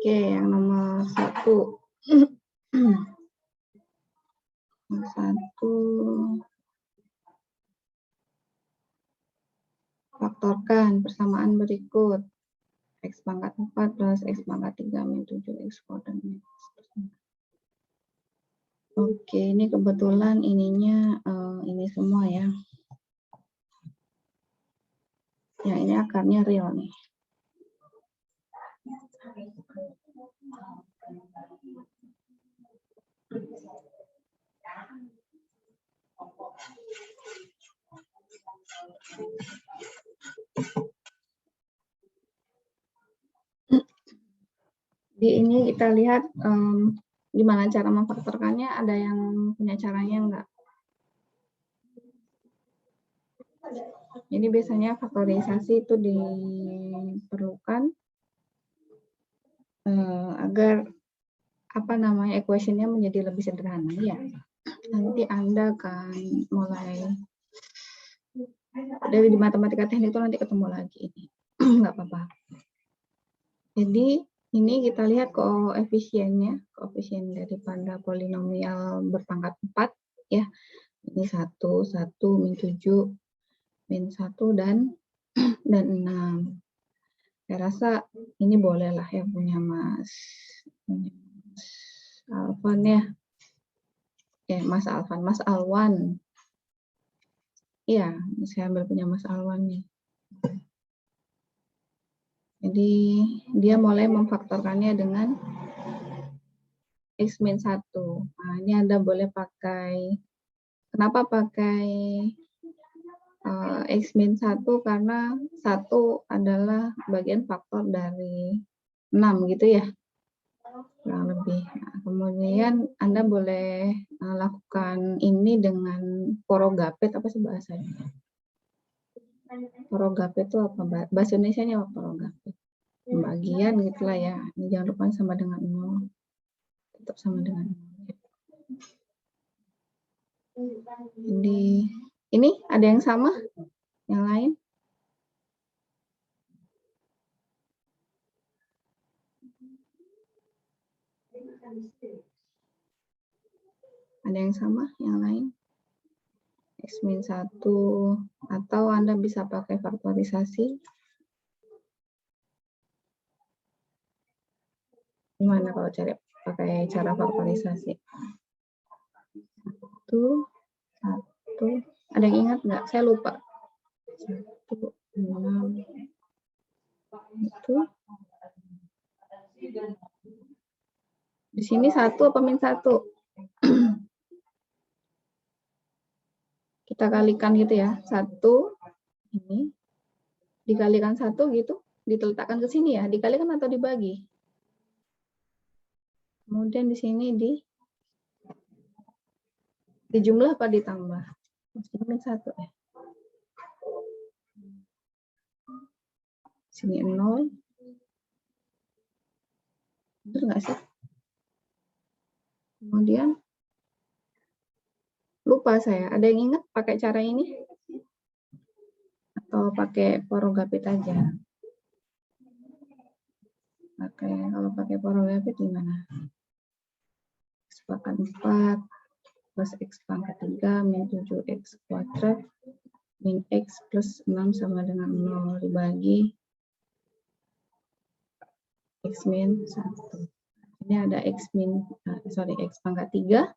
Oke, yang nomor 1. Nomor 1. Faktorkan persamaan berikut. X pangkat 4 plus X pangkat 3 min 7X kuadrat. Oke, ini kebetulan ininya ini semua ya. Ya, ini akarnya real nih. Di ini kita lihat gimana cara memfaktorkannya. Ada yang punya caranya enggak? Jadi biasanya faktorisasi itu diperlukan agar equation-nya menjadi lebih sederhana ya. Nanti Anda akan mulai dari di matematika teknik itu nanti ketemu lagi ini. Nggak apa-apa. Jadi ini kita lihat koefisiennya, koefisien daripada polinomial berpangkat 4 ya. Ini 1, 1, min 7, min 1 dan 6. Saya rasa ini bolehlah ya punya Mas Alvan ya. Mas Alvan, Mas Alwan. Iya, saya ambil punya Mas Alwan nih. Jadi dia mulai memfaktorkannya dengan X min 1. Nah, ini Anda boleh pakai, kenapa pakai X min 1? Karena 1 adalah bagian faktor dari 6 gitu ya. Kurang lebih. Nah, kemudian Anda boleh lakukan ini dengan porogapet, apa sih bahasanya? Porogapet itu apa? Bahasa Indonesianya apa porogapet? Pembagian gitulah ya. Ini jangan lupa sama dengan 0. Tetap sama dengan 0. Jadi ini ada yang sama? Yang lain? Ada yang sama? Yang lain? X min 1 atau Anda bisa pakai faktorisasi. Gimana kalau pakai cara faktorisasi? 1, 1. Ada yang ingat nggak? Saya lupa. 1, 6. Itu. Di sini 1 apa min 1? Kita kalikan gitu ya. 1 ini dikalikan 1 gitu, diletakkan ke sini ya. Dikalikan atau dibagi? Kemudian di sini dijumlah apa ditambah? Sini min 1 ya. Sini 0. Betul nggak sih? Kemudian lupa saya. Ada yang ingat pakai cara ini? Atau pakai porogapet aja? Kalau pakai porogapet gimana? X pangkat 4 plus X pangkat 3 min 7X kuadrat min X plus 6 sama dengan 0 dibagi X min 1. Ini ada X pangkat 3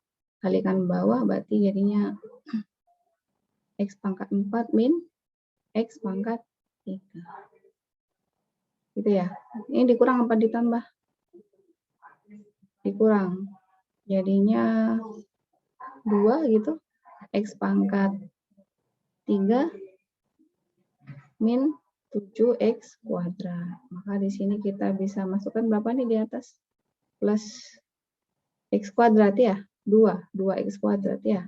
kalikan bawah, berarti jadinya X pangkat 4 min X pangkat 3. Gitu ya. Ini dikurang apa ditambah? Dikurang. Jadinya 2 gitu. X pangkat 3 min 7X kuadrat. Maka di sini kita bisa masukkan berapa nih di atas? Plus X kuadrat ya. 2X kuadrat ya.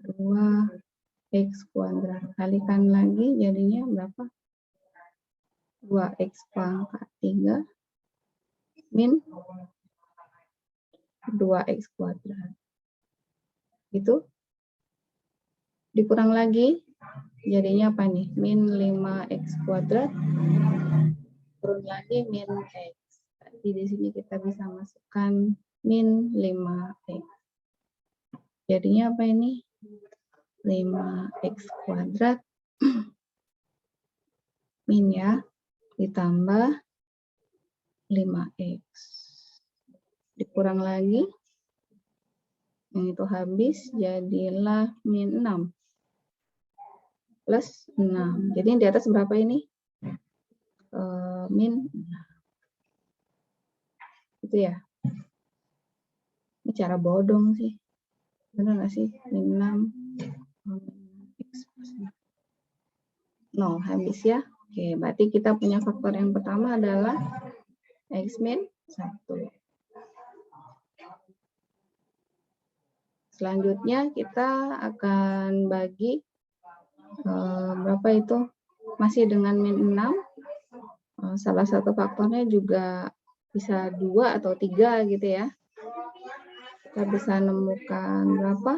2X kuadrat. Kalikan lagi jadinya berapa? 2X pangkat 3 min 2X kuadrat. Itu dikurang lagi Jadinya apa nih? Min 5x kuadrat. Turun lagi min x. Jadi di sini kita bisa masukkan min 5x. Jadinya apa ini? 5x kuadrat min ya, ditambah 5x. Dikurang lagi. Yang itu habis, jadilah min 6. Plus 6. Jadi di atas berapa ini? Min 6. Itu ya. Ini cara bodong sih. Benar nggak sih? Min 6. X plus 0 habis ya. Oke, berarti kita punya faktor yang pertama adalah X min 1. Selanjutnya kita akan bagi berapa itu? Masih dengan min 6. Salah satu faktornya juga bisa 2 atau 3 gitu ya. Kita bisa menemukan berapa?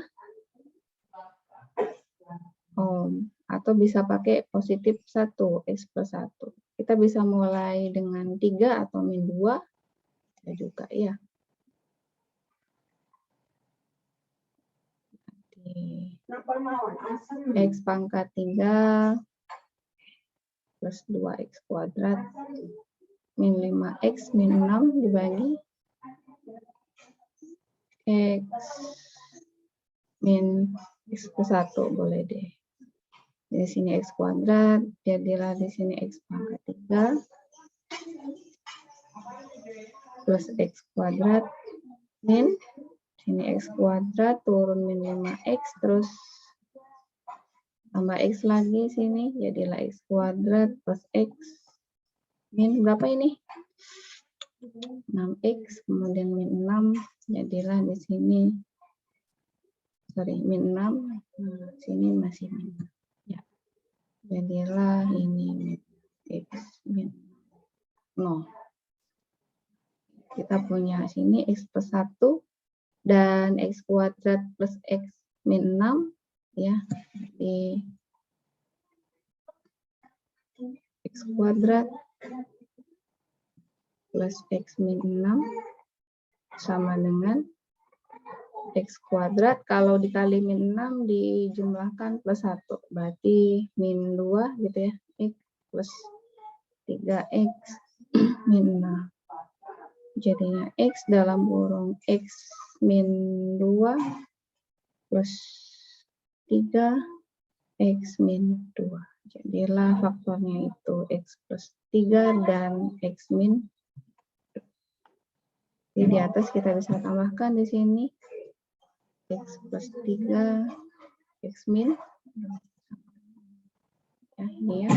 Atau bisa pakai positif 1, X plus 1. Kita bisa mulai dengan 3 atau min 2. Bisa juga ya. X pangkat 3 plus 2x kuadrat min 5x min 6 dibagi x min x plus 1 boleh deh. Di sini x kuadrat, jadilah di sini x pangkat 3 plus x kuadrat min sini x kuadrat turun min 5x terus tambah x lagi sini jadilah x kuadrat plus x min berapa ini? 6x kemudian min 6 jadilah di sini min 6 sini masih min 6 ya. Jadilah ini min x min 0. Kita punya sini x plus 1 dan x kuadrat plus x min 6 ya. Di x kuadrat plus x min 6 sama dengan x kuadrat. Kalau dikali min 6 dijumlahkan plus 1. Berarti min 2 gitu ya. X plus 3x min 6. Jadinya x dalam kurung x min 2 plus 3 x min 2. Jadilah faktornya itu x plus 3 dan x min 2. Jadi di atas kita bisa tambahkan di sini x plus 3 x min 2. Ya, ini ya.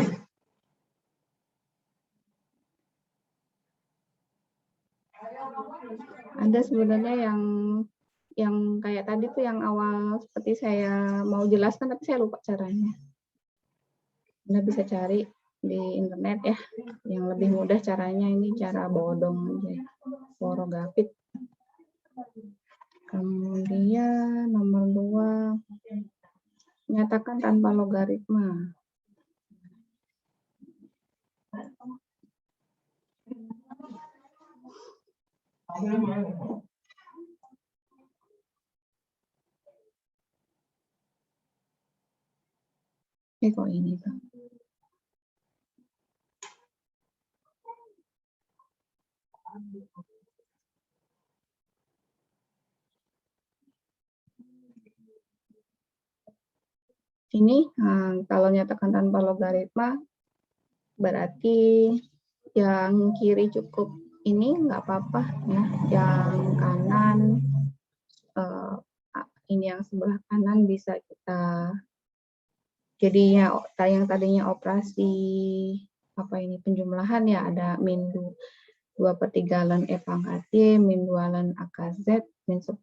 Ada sebenarnya yang kayak tadi tuh yang awal seperti saya mau jelaskan tapi saya lupa caranya. Anda bisa cari di internet ya. Yang lebih mudah caranya ini cara bodong aja. Forogapit. Kemudian nomor 2 nyatakan tanpa logaritma. Kok ini tuh? Ini kalau nyatakan tanpa logaritma berarti yang kiri cukup ini nggak apa-apa ya. Yang kanan ini yang sebelah kanan bisa kita jadinya yang tadinya operasi apa ini penjumlahan ya ada min 2/3 ln E pangkat Y min 2 ln AKZ min 10.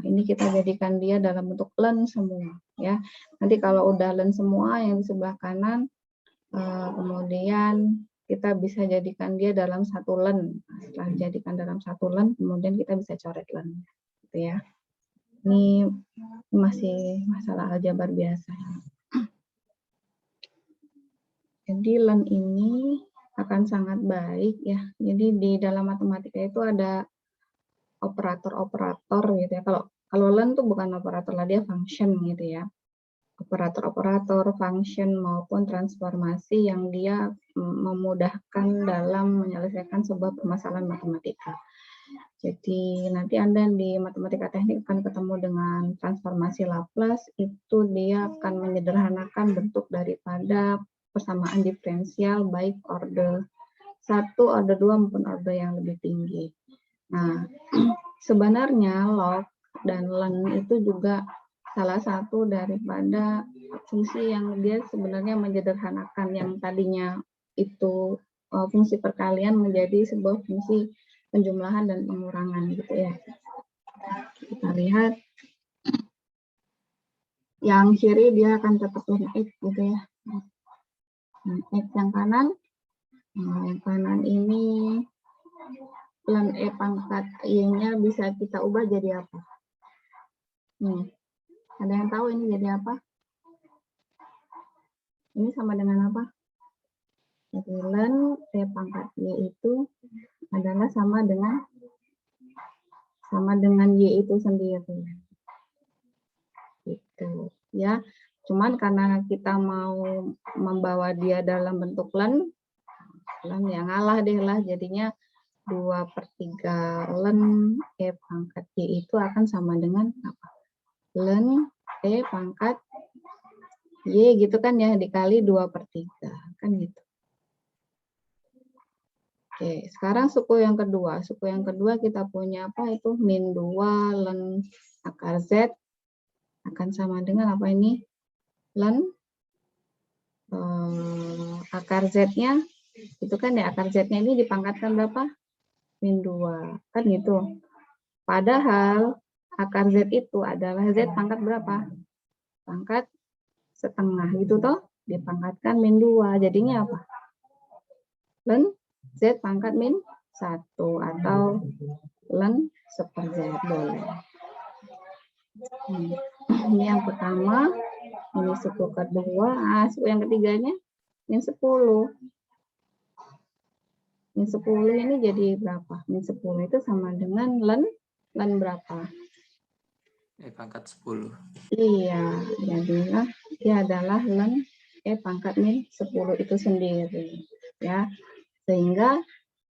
Ini kita jadikan dia dalam bentuk ln semua ya. Nanti kalau udah ln semua yang di sebelah kanan kemudian kita bisa jadikan dia dalam satu ln. Setelah dijadikan dalam satu ln kemudian kita bisa coret ln gitu ya. Ini masih masalah aljabar biasa. Jadi len ini akan sangat baik ya. Jadi di dalam matematika itu ada operator-operator gitu ya. Kalau len tuh bukan operator lah, dia function gitu ya. Operator-operator, function maupun transformasi yang dia memudahkan dalam menyelesaikan sebuah permasalahan matematika. Jadi nanti Anda di matematika teknik akan ketemu dengan transformasi Laplace, itu dia akan menyederhanakan bentuk daripada persamaan diferensial baik order 1, order 2 maupun order yang lebih tinggi. Nah, sebenarnya log dan len itu juga salah satu daripada fungsi yang dia sebenarnya menyederhanakan yang tadinya itu fungsi perkalian menjadi sebuah fungsi penjumlahan dan pengurangan gitu ya. Kita lihat yang kiri dia akan tetap len X gitu ya. X yang kanan, yang kanan ini len E pangkat Y-nya bisa kita ubah jadi apa? Nih, ada yang tahu ini jadi apa? Ini sama dengan apa? Jadi len E pangkat Y itu adalah sama dengan Y itu sendiri. Gitu ya. Cuman karena kita mau membawa dia dalam bentuk len yang ngalah deh lah, jadinya 2/3 len E pangkat Y itu akan sama dengan apa? Len E pangkat Y gitu kan ya, dikali 2/3 kan gitu. Oke, sekarang suku yang kedua. Suku yang kedua kita punya apa itu? Min 2 len akar Z akan sama dengan apa ini? Len akar Z-nya, itu kan ya akar Z-nya ini dipangkatkan berapa? Min 2, kan gitu. Padahal akar Z itu adalah Z pangkat berapa? Pangkat setengah gitu toh, dipangkatkan min 2, jadinya apa? Len Z pangkat min 1 atau len seper Z boleh. Ini yang pertama, ini suku kedua, suku yang ketiganya min 10. Min 10 ini jadi berapa? Min 10 itu sama dengan len berapa? E pangkat 10. Iya, jadilah dia adalah len E pangkat min 10 itu sendiri. Ya, sehingga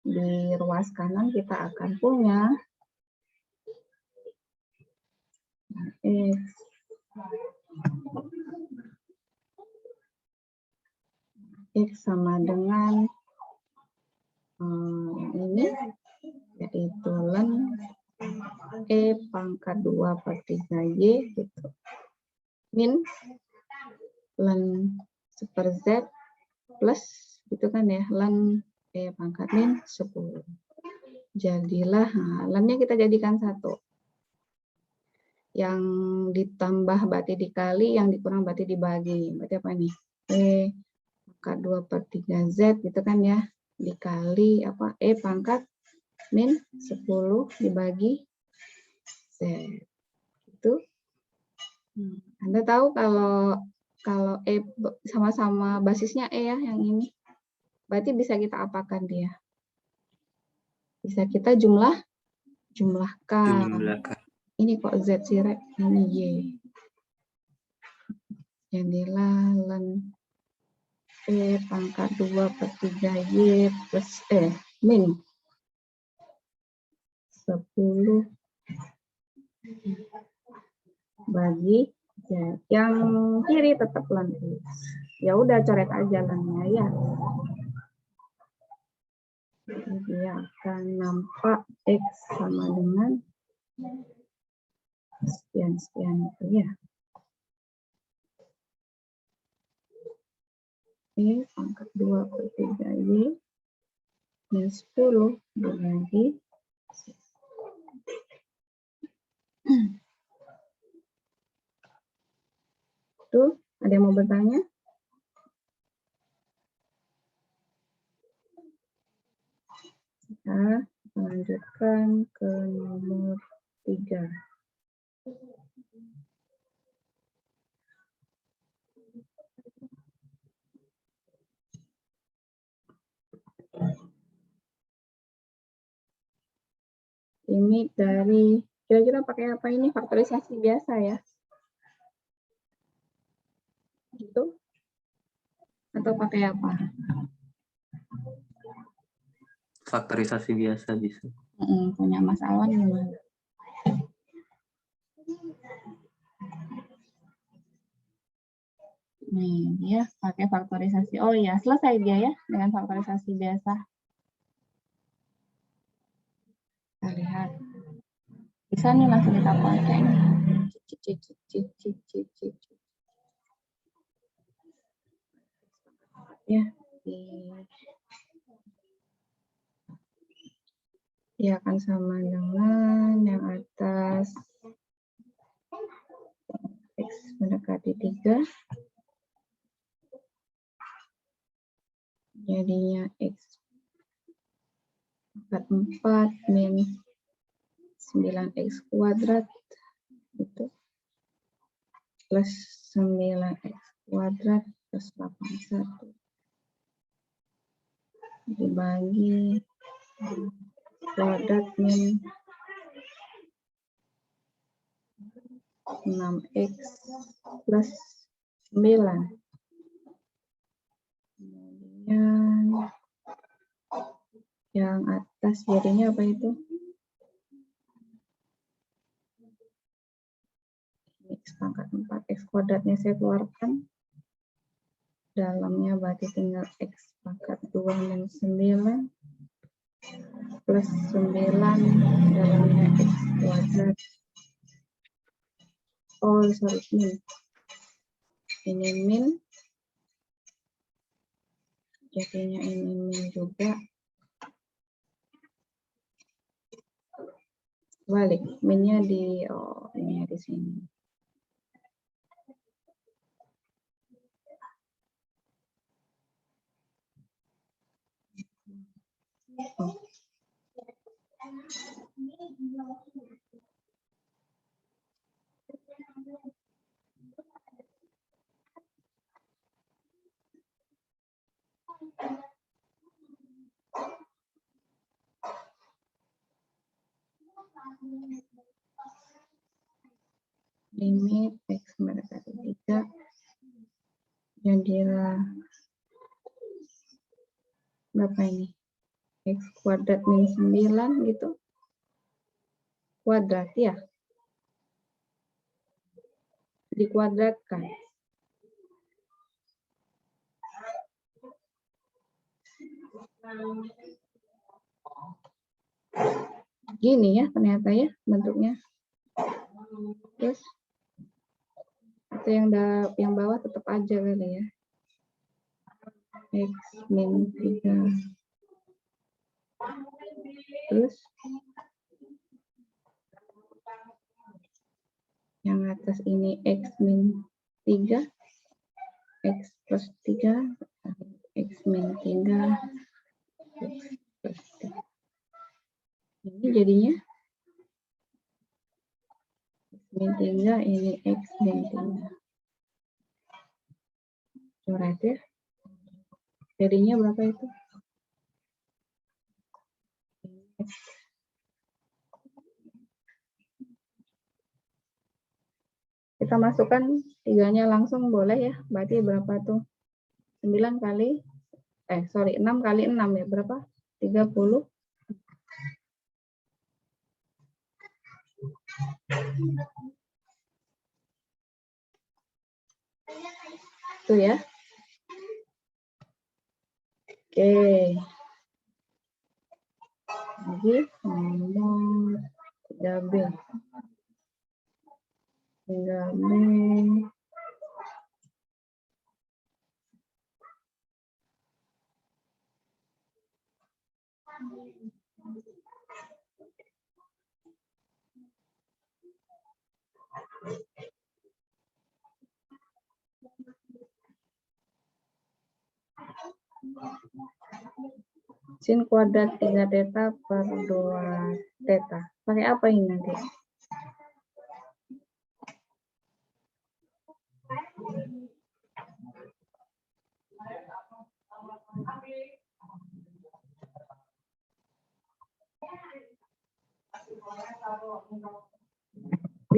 di ruas kanan kita akan punya X sama dengan ini, yaitu len E pangkat 2/3 Y gitu. Min len seper Z plus itu kan ya, len E pangkat min 10. Jadilah, lennya kita jadikan 1. Yang ditambah berarti dikali, yang dikurang berarti dibagi. Berarti apa nih? E pangkat 2/3 Z gitu kan ya, dikali apa? E pangkat min 10 dibagi Z. Itu. Anda tahu kalau E sama-sama basisnya E ya, yang ini. Berarti bisa kita apakan dia? Bisa kita jumlahkan. Ini kok Z sirek, ini Y. Jadilah len E pangkat 2/3 Y plus min 10 bagi Z. Yang kiri tetap len X. Ya udah coret aja lennya ya. Dia akan nampak X sama dengan sekian itu ya. E pangkat 2/3 Y min 10 dibagi Tuh, ada yang mau bertanya? Kita lanjutkan ke nomor 3. Limit dari, kira-kira pakai apa ini? Faktorisasi biasa ya? Gitu? Atau pakai apa? Faktorisasi biasa bisa. Punya Mas Awan gimana? Nih, dia pakai faktorisasi. Oh iya, selesai dia ya dengan faktorisasi biasa. Kita lihat. Bisa nih langsung kita pakai. Ya, dia akan sama dengan yang atas X mendekati 3. Jadinya X pangkat 4 min 9X kuadrat itu plus 9X kuadrat plus 81 dibagi kuadrat min 6X plus 9. Kemudian yang atas jadinya apa itu? X pangkat 4, X kuadratnya saya keluarkan. Dalamnya berarti tinggal X pangkat 2 min 9 plus 9 dalamnya X kuadrat. Oh, sorry, min. Ini min. Jadinya ini min juga. Balik, minnya di, oh, ini di sini. Oh. Limit X mendekati 3 jadilah berapa ini? X kuadrat min 9 gitu. Kuadrat ya. Dikuadratkan. Gini ya ternyata ya bentuknya. Terus atau yang bawah tetap aja kali ya. X min 3. Terus yang atas ini X min 3. X plus 3. X min 3. X plus 3. Ini jadinya X min 3, ini X min 3. Coret ya. Jadinya berapa itu? Kita masukkan 3-nya langsung boleh ya. Berarti berapa tuh? 9 kali, 6 kali 6 ya. Berapa? 30. Tuh ya. Oke. Lagi nomor 3B. 3B. Sin kuadrat 3 theta per 2 theta. Pakai apa ini nanti?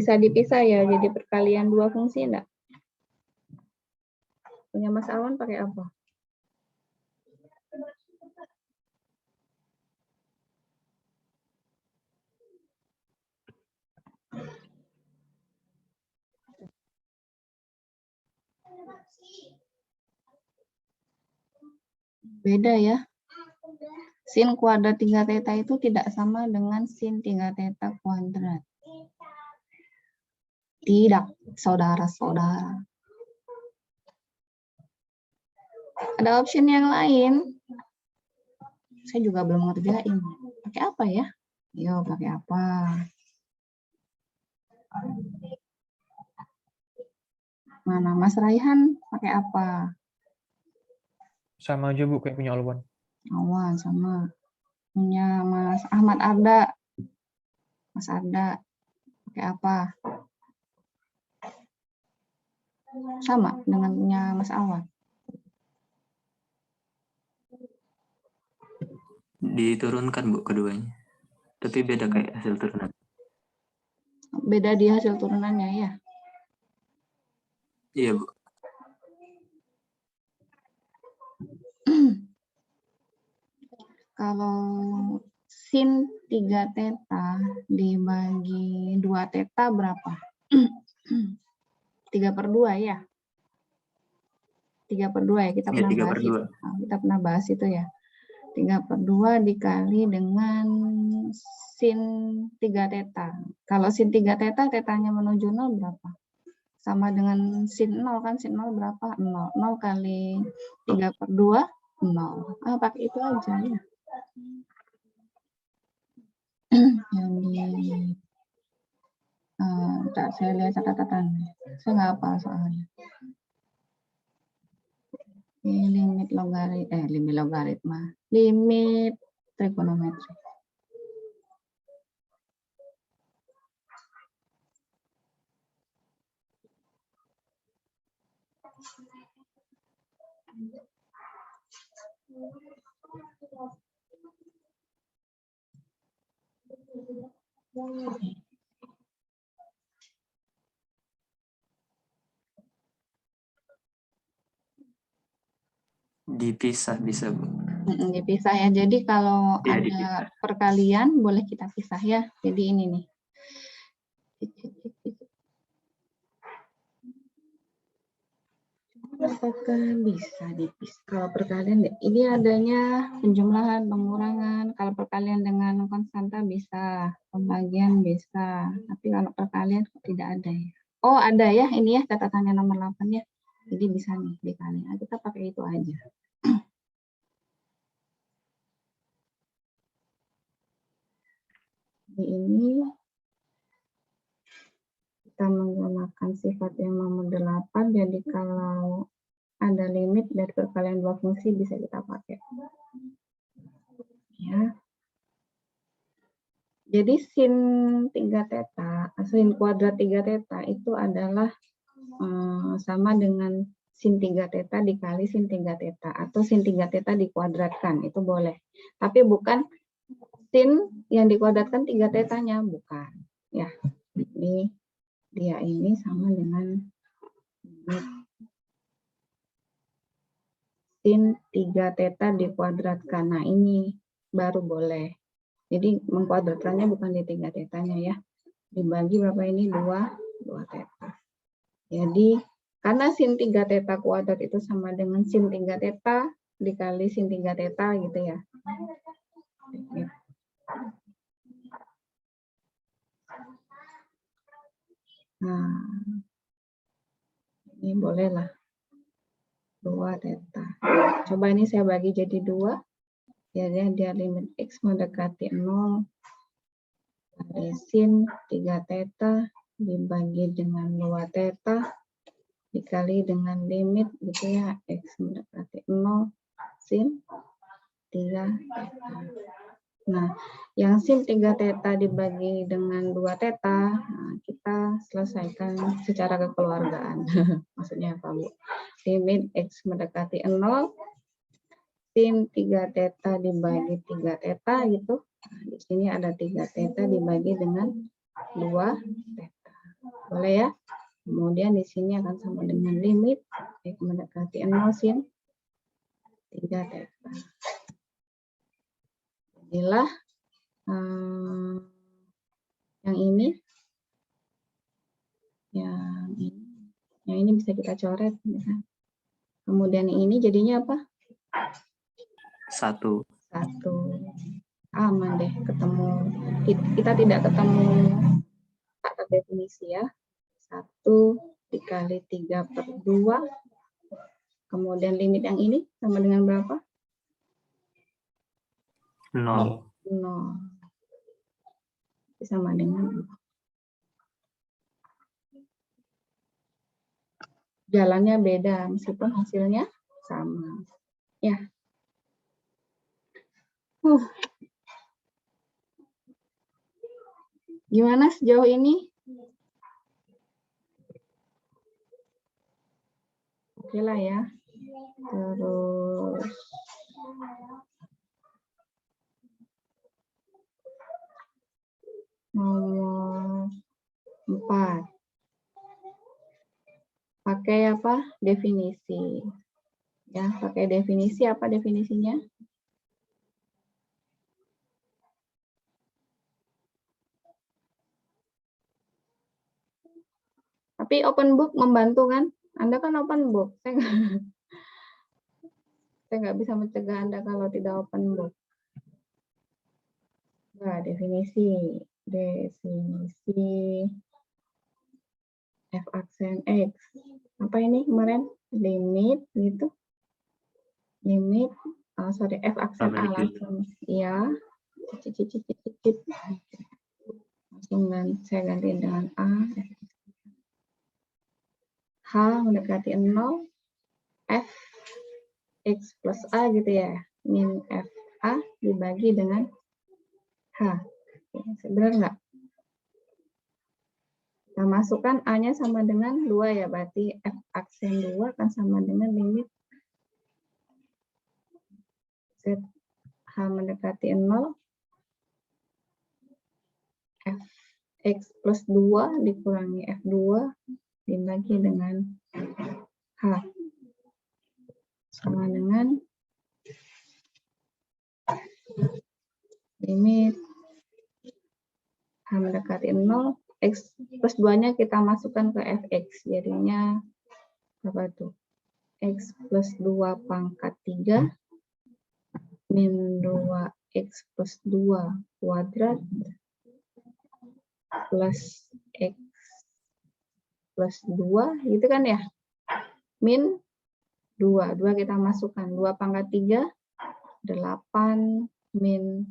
Bisa dipisah ya, jadi perkalian dua fungsi enggak? Punya Mas Awan pakai apa? Beda ya. Sin kuadrat 3 theta itu tidak sama dengan sin 3 theta kuadrat. Tidak, saudara-saudara. Ada option yang lain. Saya juga belum ngerjain. Pakai apa ya? Yo, pakai apa? Mana Mas Raihan pakai apa? Sama aja Bu, kayak punya Alwan. Awan sama. Punya Mas Ahmad Arda. Mas Arda pakai apa? Sama dengan punya Mas Awan. Diturunkan Bu keduanya. Tapi beda kayak hasil turunan. Beda di hasil turunannya ya. Iya Bu. Kalau sin 3 theta dibagi 2 theta berapa? 3/2 ya? 3/2 ya, kita Ya, pernah bahas 3/2. itu. Kita pernah bahas itu ya. 3/2 dikali dengan sin 3 theta. Kalau sin 3 theta, tetanya menuju 0 berapa? Sama dengan sin 0 kan, sin 0 berapa? 0. 0 kali 3/2, 0. Pakai itu aja ya. Yang di bentar, saya lihat catatan. Saya nggak hafal soalnya. Ini limit logaritma, limit trigonometri. Dipisah bisa Bu. Dipisah ya. Jadi kalau Ya, ada dipisah. perkalian boleh kita pisah ya. Jadi ini nih. Apakah bisa dipisah? Kalau perkalian ini adanya penjumlahan, pengurangan. Kalau perkalian dengan konstanta bisa, pembagian bisa. Tapi kalau perkalian tidak ada ya. Oh, ada ya. Ini ya catatannya nomor 8 ya. Jadi bisa nih dikali. Nah, kita pakai itu aja. Ini kita menggunakan sifat yang nomor 8. Jadi kalau ada limit dari perkalian dua fungsi bisa kita pakai. Ya. Jadi sin 3 theta, sin kuadrat 3 theta itu adalah sama dengan sin 3 theta dikali sin 3 theta atau sin 3 theta dikuadratkan, itu boleh. Tapi bukan sin yang dikuadratkan 3 tetanya, bukan. Ya. Jadi dia ini sama dengan sin 3 theta dikuadratkan. Nah, ini baru boleh. Jadi mengkuadratkannya bukan di 3 tetanya ya. Dibagi berapa ini? 2 theta. Jadi karena sin 3 theta kuadrat itu sama dengan sin 3 theta dikali sin 3 theta gitu ya. Nah, ini bolehlah 2 theta. Coba ini saya bagi jadi 2. Jadi dia limit X mendekati 0 dari sin 3 theta dibagi dengan 2 theta dikali dengan limit gitu ya, X mendekati 0 sin 3 theta. Nah, yang sin 3 theta dibagi dengan 2 theta, nah, kita selesaikan secara kekeluargaan. Maksudnya apa, Bu? Limit X mendekati 0, sin 3 theta dibagi 3 theta gitu. Nah, di sini ada 3 theta dibagi dengan 2 theta. Boleh ya? Kemudian di sini akan sama dengan limit X mendekati 0 sin 3 theta. Jadilah yang ini, yang ini bisa kita coret. Ya. Kemudian ini jadinya apa? 1. 1. Aman deh, ketemu. Kita tidak ketemu kata definisi ya. 1 dikali 3/2. Kemudian limit yang ini sama dengan berapa? 0. 0. Sama dengan jalannya beda meskipun hasilnya sama. Ya. Gimana sejauh ini? Oke lah ya. Terus nomor 4. Pakai apa? Definisi. Ya, pakai definisi. Apa definisinya? Tapi open book membantu kan? Anda kan open book. Saya nggak bisa mencegah Anda kalau tidak open book. Nah, definisi f aksen x. Apa ini kemarin? Limit gitu. Limit, f aksen a langsung. Ya. Cicit. Langsung saya ganti dengan a. H mendekati 0. F x plus a gitu ya. Min f a dibagi dengan H. Benar nggak? Nah, masukkan A-nya sama dengan 2 ya, berarti F aksen 2 akan sama dengan limit Z H mendekati 0, F X plus 2 dikurangi F2 dibagi dengan H. Sama dengan limit H mendekati 0, X plus 2-nya kita masukkan ke Fx, jadinya apa tuh? X plus 2 pangkat 3 min 2x plus 2 kuadrat plus x plus 2 gitu kan ya, min 2 kita masukkan 2 pangkat 3 8 min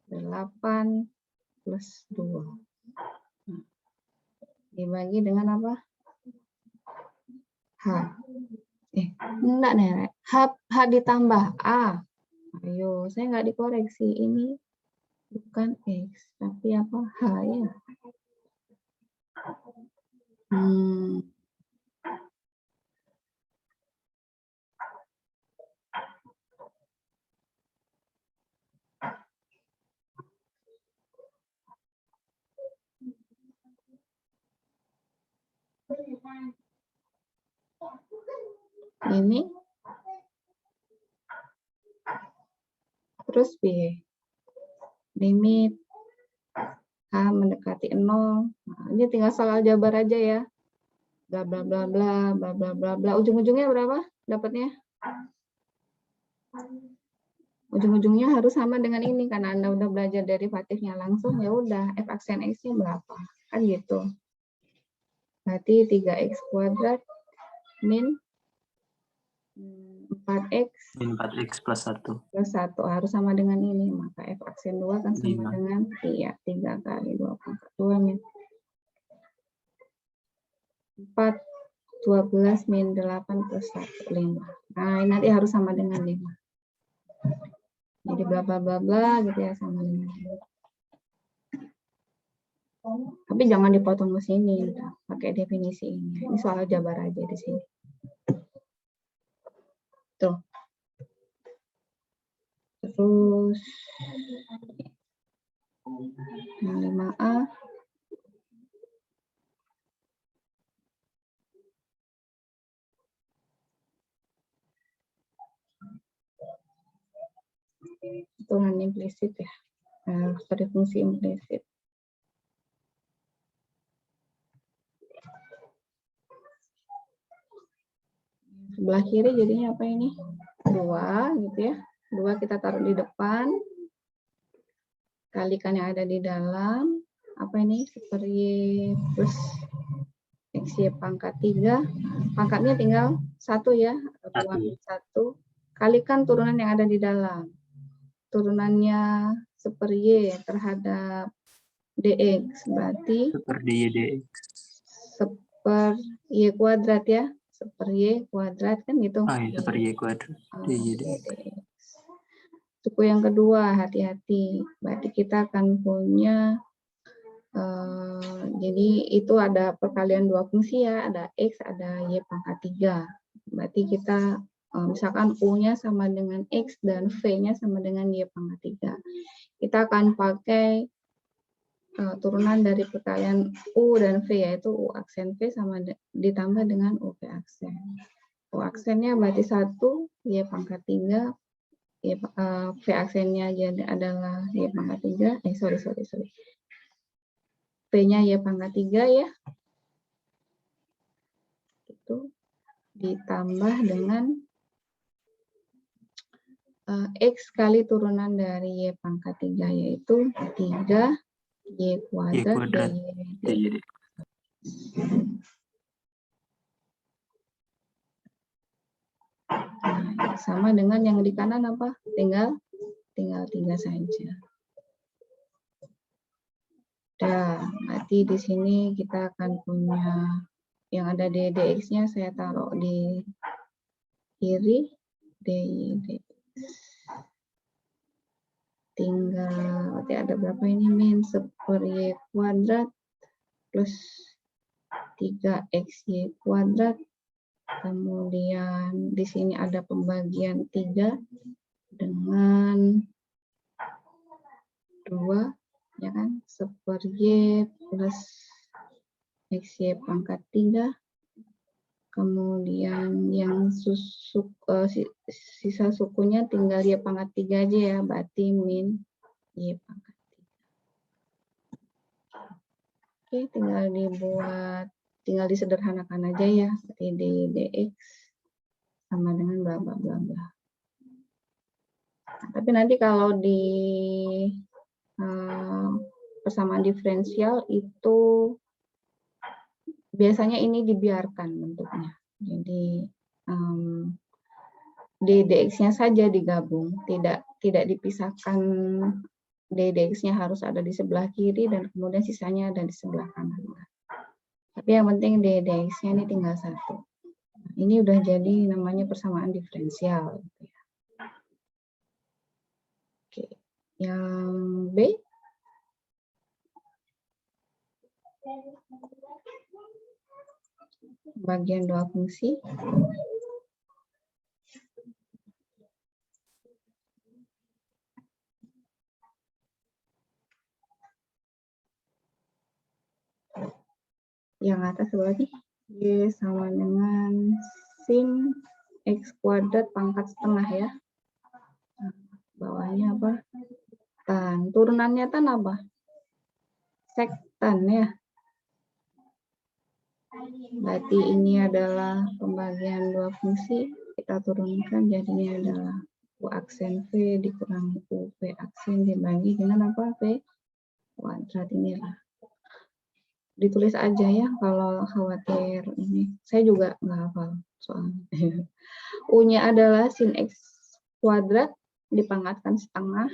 8 plus 2 dibagi dengan apa? H. Enggak nih, H ditambah A. Ayo, saya nggak dikoreksi, ini bukan X tapi apa? H ya. Ini terus B limit H mendekati 0. Nah, ini tinggal soal jabar aja ya, bla bla bla bla bla bla bla bla. Ujung-ujungnya berapa dapatnya? Ujung-ujungnya harus sama dengan ini karena Anda udah belajar derivatifnya langsung, ya udah F aksen X-nya berapa kan gitu. Berarti 3x kuadrat min 4x Min 4x plus 1. plus 1 harus sama dengan ini, maka F aksen 2 kan sama 5. dengan 3 kali 2 pangkat 2 min 4 12 min 8 plus 1 5. Nah, ini nanti harus sama dengan 5. Jadi bla bla bla bla gitu ya, sama dengan 5. Tapi jangan dipotong ke sini, pakai definisi ini. Ini soal jabar aja di sini. Tuh. Terus yang 5A turunan implisit ya, sorry, fungsi implisit. Sebelah kiri jadinya apa ini? 2 gitu ya. 2 kita taruh di depan. Kalikan yang ada di dalam. Apa ini? Super Y plus XY pangkat 3. Pangkatnya tinggal 1 ya. 2, 1. Kalikan turunan yang ada di dalam. Turunannya super Y terhadap DX. Berarti Super DX. super Y kuadrat ya. Super Y kuadrat kan gitu. Iya, super Y kuadrat. DX. Suku yang kedua, hati-hati. Berarti kita akan punya, jadi itu ada perkalian 2 fungsi ya, ada X, ada Y pangkat 3. Berarti kita, misalkan U-nya sama dengan X dan V-nya sama dengan Y pangkat 3. Kita akan pakai turunan dari perkalian U dan V, yaitu U aksen V sama ditambah dengan UV aksen. U aksennya berarti 1, Y pangkat 3, V aksennya jadi adalah Y pangkat 3, sorry. V-nya Y pangkat 3 ya. Itu ditambah dengan X kali turunan dari Y pangkat 3, yaitu 3 Y kuadrat DY. Nah, sama dengan yang di kanan apa? Tinggal 3 saja. Berarti di sini kita akan punya yang ada di DX-nya saya taruh di kiri, DX. Tinggal, berarti ada berapa ini min? Super Y kuadrat plus 3XY kuadrat. Kemudian di sini ada pembagian 3 dengan 2, ya kan? Super Y plus XY pangkat 3. Kemudian yang sisa sukunya tinggal Y pangkat 3 aja ya, berarti min Y pangkat 3. Oke, tinggal disederhanakan aja ya, seperti di DX sama dengan bla bla bla bla. Nah, tapi nanti kalau di persamaan diferensial itu biasanya ini dibiarkan bentuknya. Jadi DX-nya saja digabung, tidak dipisahkan. DX-nya harus ada di sebelah kiri dan kemudian sisanya ada di sebelah kanan. Tapi yang penting DX-nya ini tinggal 1. Ini udah jadi namanya persamaan diferensial. Oke, yang B. Bagian 2 fungsi. Yang atas berarti Y sama dengan sin X kuadrat pangkat setengah ya. Nah, bawahnya apa? Tan. Turunannya tan apa? Sektan ya. Berarti ini adalah pembagian 2 fungsi. Kita turunkan jadinya adalah U aksen V dikurangi U V aksen dibagi dengan apa? V kuadrat inilah. Ditulis aja ya kalau khawatir ini. Saya juga nggak hafal soalnya. U-nya adalah sin X kuadrat dipangkatkan setengah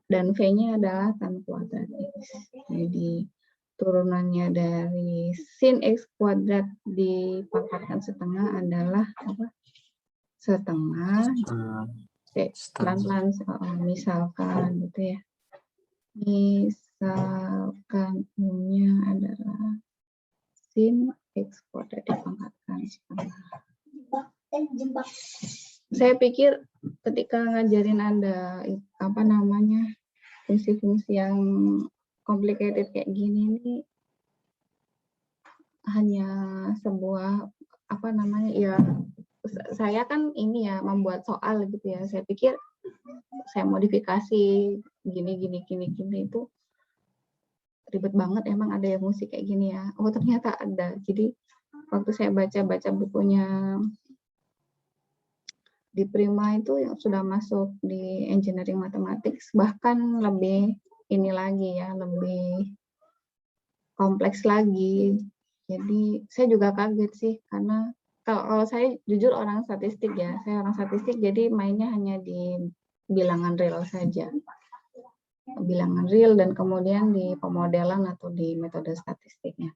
dan V-nya adalah tan kuadrat X. Jadi turunannya dari sin X kuadrat dipangkatkan setengah adalah apa? Setengah. Pelan-pelan misalkan gitu ya. Misalkan U-nya adalah sin X kuadrat dipangkatkan setengah. Saya pikir ketika ngajarin Anda apa namanya fungsi-fungsi yang complicated kayak gini nih hanya sebuah apa namanya ya, saya kan ini ya membuat soal gitu ya. Saya pikir saya modifikasi gini itu ribet banget, emang ada yang musik kayak gini ya. Oh ternyata ada. Jadi waktu saya baca bukunya di Prima itu yang sudah masuk di engineering mathematics, bahkan lebih ini lagi ya, lebih kompleks lagi. Jadi saya juga kaget sih, karena kalau saya jujur orang statistik ya, saya orang statistik, jadi mainnya hanya di bilangan real saja. Bilangan real dan kemudian di pemodelan atau di metode statistiknya.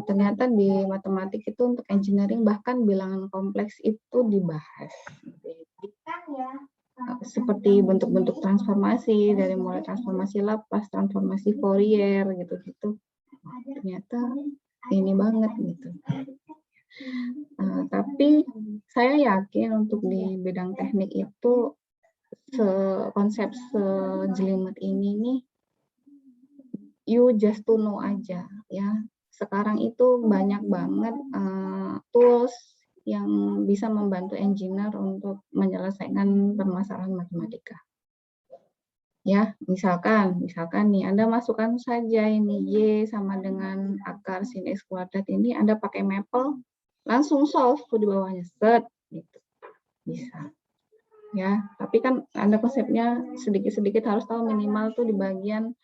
Ternyata di matematik itu untuk engineering bahkan bilangan kompleks itu dibahas. Seperti bentuk-bentuk transformasi, dari mulai transformasi Laplace, transformasi Fourier, gitu-gitu. Ternyata ini banget gitu. Tapi saya yakin untuk di bidang teknik itu konsep sejelimet ini nih, you just to know aja ya. Sekarang itu banyak banget tools yang bisa membantu engineer untuk menyelesaikan permasalahan matematika. Ya, misalkan nih Anda masukkan saja ini Y sama dengan akar sin X kuadrat ini, Anda pakai Maple, langsung solve di bawahnya, set gitu. Bisa. Ya, tapi kan Anda konsepnya sedikit-sedikit harus tahu minimal tuh di bagian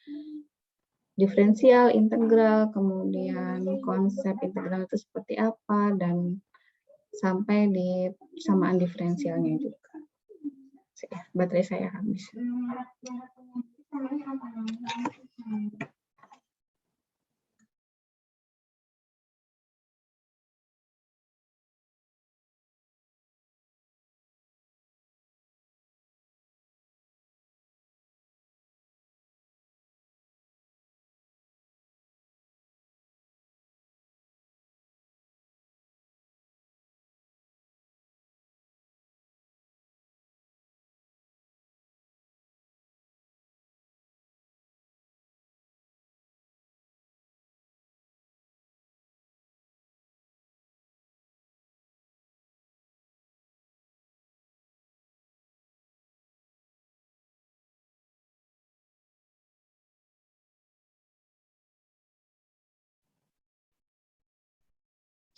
diferensial, integral, kemudian konsep integral itu seperti apa, dan sampai di persamaan diferensialnya juga. Baterai saya habis.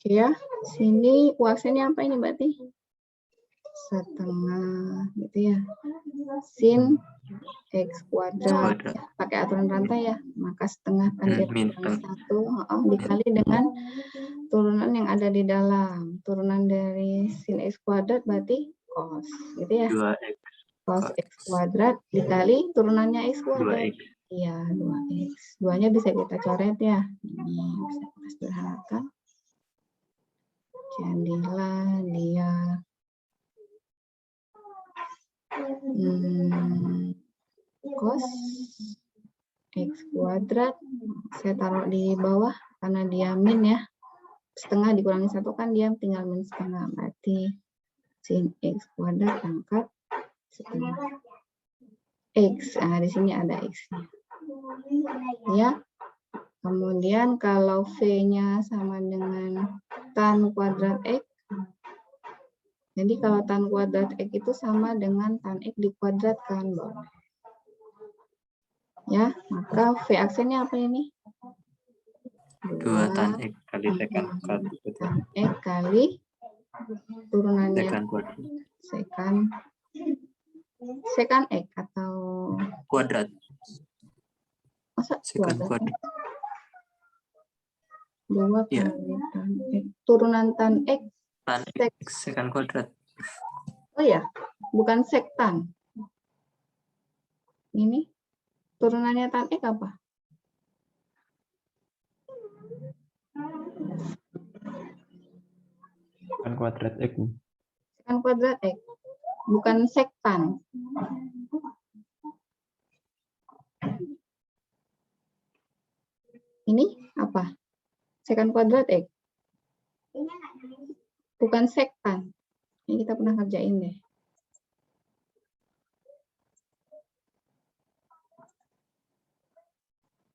Ya, sini kuasanya apa ini berarti? Setengah gitu ya. Sin X kuadrat, ya, pakai aturan rantai ya, maka setengah kan dia dikurangi 1 dikali dengan turunan yang ada di dalam. Turunan dari sin X kuadrat berarti cos, gitu ya. 2x Cos X kuadrat dikali turunannya X kuadrat. 2x. Iya, 2x. 2-nya bisa kita coret ya. Ini bisa kita sederhanakan. Jadilah dia cos X kuadrat. Saya taruh di bawah karena dia min ya. Setengah dikurangi 1 kan dia tinggal min setengah. Berarti sin X kuadrat pangkat setengah X. Nah, di sini ada X-nya. Ya. Kemudian kalau V-nya sama dengan tan kuadrat X. Jadi kalau tan kuadrat X itu sama dengan tan X dikuadratkan. Ya, maka V aksennya apa ini? 2 tan X kali sekan kuadrat. Tan X kali turunannya sekan X atau kuadrat. Masa Sekan kuadrat. 2 Ya. kali tan X. Turunan tan X. Tan X sekan kuadrat. Oh ya, bukan sektan. Ini turunannya tan X apa? Kan kuadrat X. Sekan kuadrat X. Bukan sektan. Ini apa? Sekan kuadrat X. Bukan sektan. Ini kita pernah kerjain deh.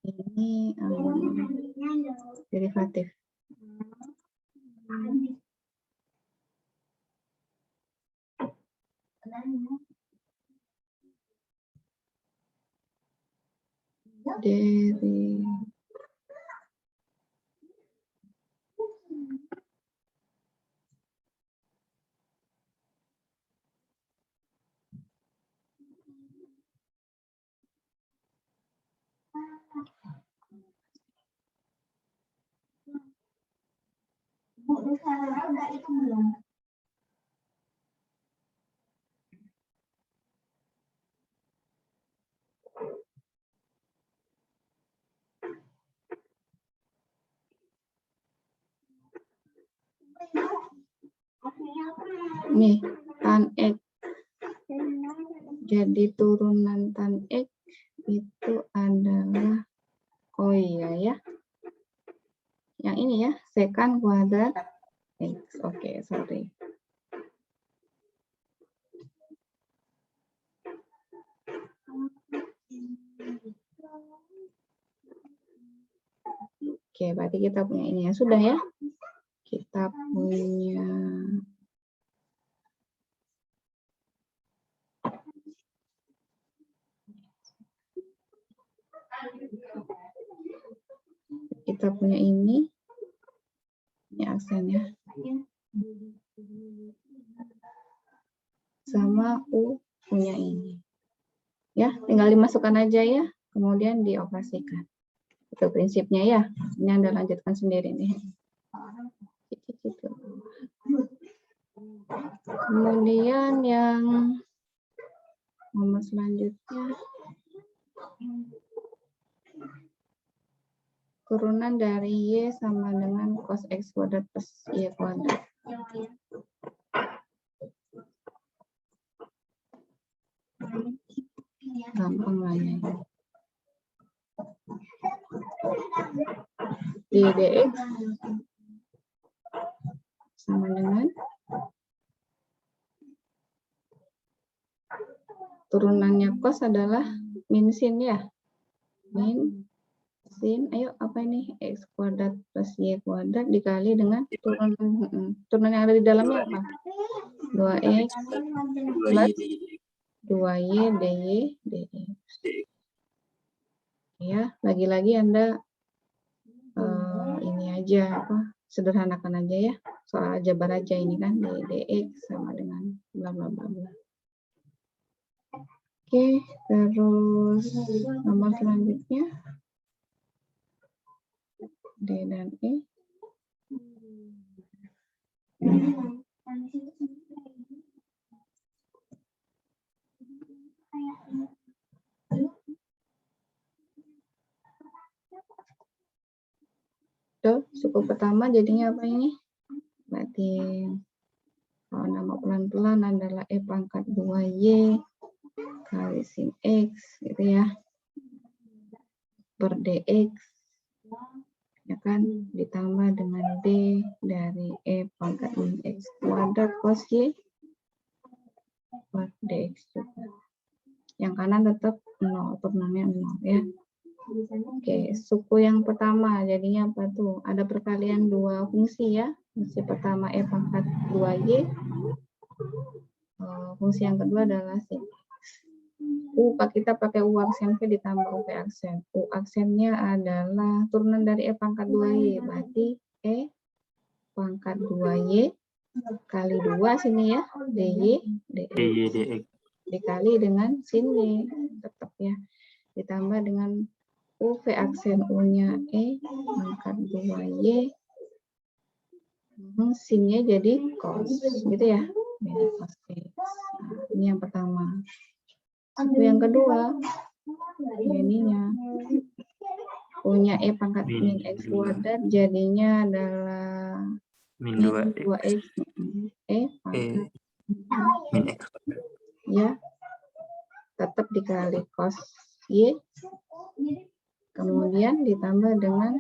Ini derivatif. Nih, tan X. Jadi turunan tan X itu adalah, oh iya ya, yang ini ya, secant kuadrat X. Oke, sorry. Oke, berarti kita punya ini ya. Sudah ya. Kita punya ini aksennya. Sama U punya ini. Ya, tinggal dimasukkan aja ya, kemudian dioperasikan. Itu prinsipnya ya. Ini Anda lanjutkan sendiri nih. Kemudian yang nomor selanjutnya, turunan dari Y sama dengan cos X kuadrat plus Y kuadrat. Gampang lah ya. dx sama dengan turunannya cos adalah min sin ya. Min sin, ayo apa ini? X kuadrat plus Y kuadrat dikali dengan turunan yang ada di dalamnya apa? 2X plus 2Y dy dx. Ya, lagi-lagi Anda ini aja apa? Sederhanakan aja ya. Soal jabar aja ini kan, dx sama dengan bla bla bla bla. Oke, terus nomor selanjutnya D dan E. Tuh, suku pertama jadinya apa ini? Berarti kalau nama pelan-pelan adalah E pangkat 2Y kali sin X gitu ya. Per dx. Ya kan, ditambah dengan D dari E pangkat min X kuadrat cos Y per dx juga. Yang kanan tetap 0, turunannya 0 ya. Oke, suku yang pertama jadinya apa tuh? Ada perkalian dua fungsi ya. Fungsi pertama E pangkat 2Y. Fungsi yang kedua adalah sin X. Kita pakai U aksen V ditambah U V aksen. U aksennya adalah turunan dari E pangkat 2Y. Berarti E pangkat 2Y kali 2 sini ya. dy dx. Dikali dengan sin Y. Tetap ya. Ditambah dengan U V aksen U-nya E pangkat 2Y. Sin-nya jadi cos. Gitu ya. Cos X. Nah, ini yang pertama. Yang kedua, ininya punya E pangkat min X kuadrat jadinya adalah min 2X E pangkat min X ya, tetap dikali cos Y, kemudian ditambah dengan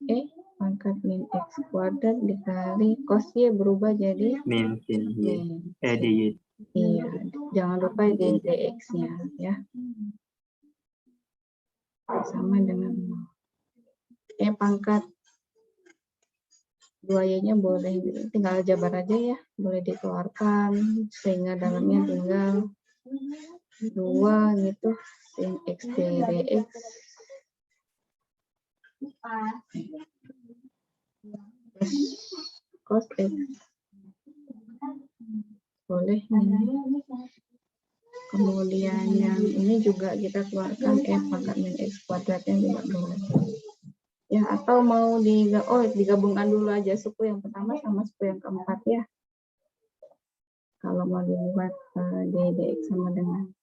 E pangkat min X kuadrat dikali cos Y berubah jadi min sin Y dy. Iya, jangan lupa di dx-nya ya. Sama dengan E pangkat 2Y-nya boleh tinggal jabar aja ya, boleh dikeluarkan sehingga dalamnya tinggal 2 gitu, sin X dx. Cos X. Boleh ini. Kemudian yang ini juga kita keluarkan E pangkat min X kuadratnya juga boleh. Ya, atau mau digabungkan dulu aja suku yang pertama sama suku yang keempat ya. Kalau mau dibuat DDX sama dengan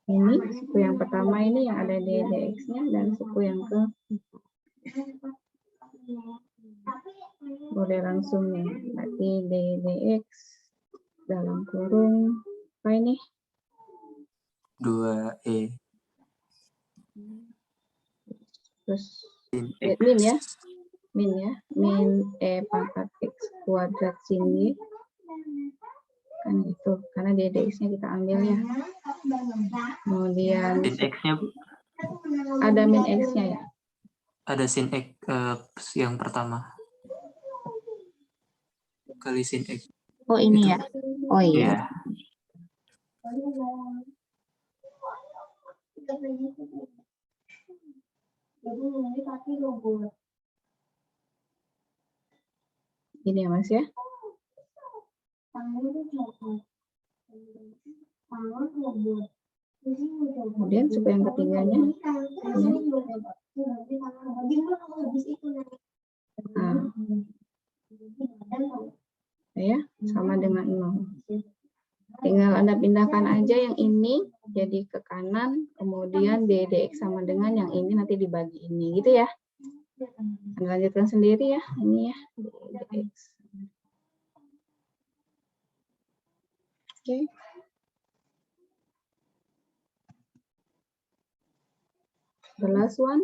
ini, suku yang pertama ini yang ada DDX-nya dan suku yang ke boleh langsung ya. Berarti DDX dalam kurung apa ini? 2E. Terus Sin min ya. Min E pangkat X kuadrat sin Y. Kan itu, karena DDX-nya kita ambil ya. Kemudian Sin X-nya ada min X-nya ya. ada sin X yang pertama. Kali sin X. Oh ini Itu. ya. Oh iya. Iya. Ini ya Mas ya. Kemudian suku yang ketiganya. Nah, ya, sama dengan 0. Tinggal Anda pindahkan aja yang ini jadi ke kanan, kemudian DDX sama dengan yang ini nanti dibagi ini, gitu ya. Anda lanjutkan sendiri ya, ini ya, DDX. Oke. The last one.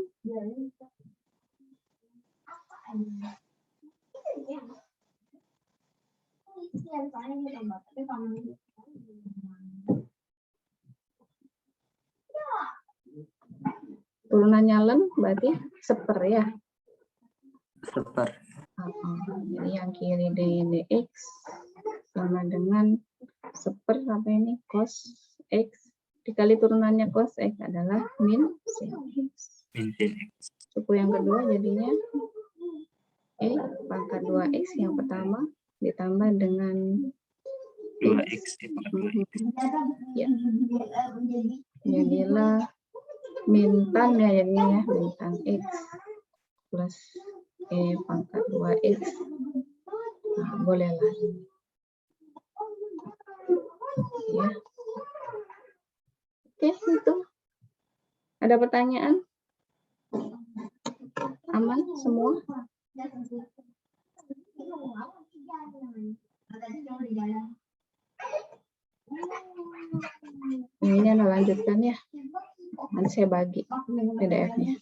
Turunannya len berarti seper ya. Seper. Jadi yang kiri DDX sama dengan seper apa ini cos X dikali turunannya cos X adalah min sin X. Min sin X. Suku yang kedua jadinya E pangkat 2X yang pertama ditambah dengan 2X pangkat 2X. Ya. Jadilah min tan ya jadinya min tan X plus E pangkat 2X. Nah, bolehlah. Ya. Oke, itu. Ada pertanyaan? Aman semua? Ini Anda lanjutkan ya. Nanti saya bagi PDF-nya.